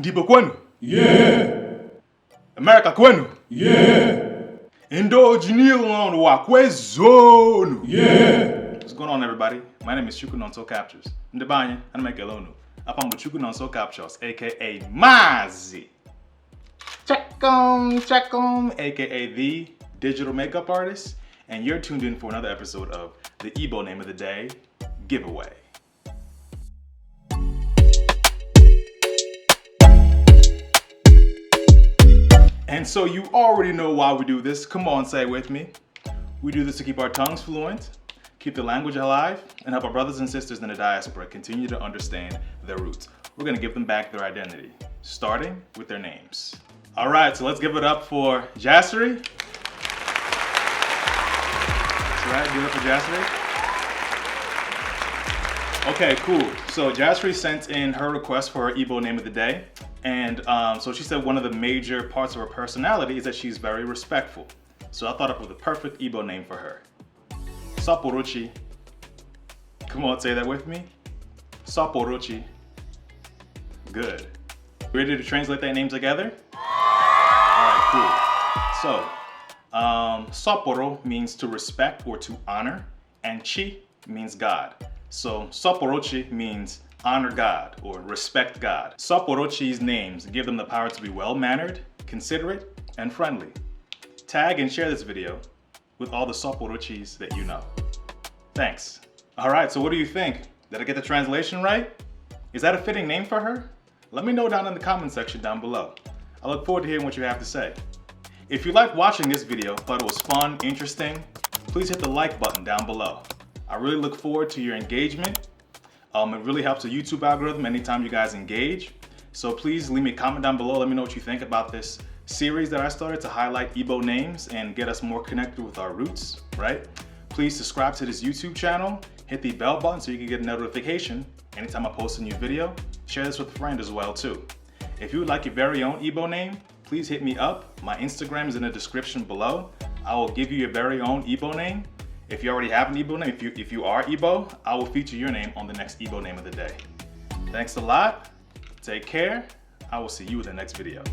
Ndibo kwenu? Yeah. America kwenu? Yeah. Indo jinilon wa kwezonu? Yeah. What's going on, everybody? My name is Chuku Nonso Captures. Ndebanye, Anamekelonu. Upon with Chuku Nonso Captures, aka Mazi. Check 'em, aka the digital makeup artist. And you're tuned in for another episode of the Igbo Name of the Day giveaway. And so you already know why we do this. Come on, say it with me. We do this to keep our tongues fluent, keep the language alive, and help our brothers and sisters in the diaspora continue to understand their roots. We're gonna give them back their identity, starting with their names. All right, so let's give it up for Jasri. That's right, give it up for Jasri. Okay, cool. So Jasri sent in her request for her Igbo name of the day. And so she said one of the major parts of her personality is that she's very respectful. So I thought up with the perfect Igbo name for her. Saporochi. Come on, say that with me. Saporochi. Good. Ready to translate that name together? All right, cool. So, Sapporo means to respect or to honor, and Chi means God. So Sapporochi means honor God or respect God. Sapporochi's names give them the power to be well-mannered, considerate, and friendly. Tag and share this video with all the Sapporochis that you know. Thanks. All right, so what do you think? Did I get the translation right? Is that a fitting name for her? Let me know down in the comment section down below. I look forward to hearing what you have to say. If you liked watching this video, thought it was fun, interesting, please hit the like button down below. I really look forward to your engagement. It really helps the YouTube algorithm anytime you guys engage. So please leave me a comment down below. Let me know what you think about this series that I started to highlight Igbo names and get us more connected with our roots, right? Please subscribe to this YouTube channel. Hit the bell button so you can get a notification anytime I post a new video. Share this with a friend as well too. If you would like your very own Igbo name, please hit me up. My Instagram is in the description below. I will give you your very own Igbo name. If you already have an Igbo name, if you are Igbo, I will feature your name on the next Igbo name of the day. Thanks a lot. Take care. I will see you in the next video.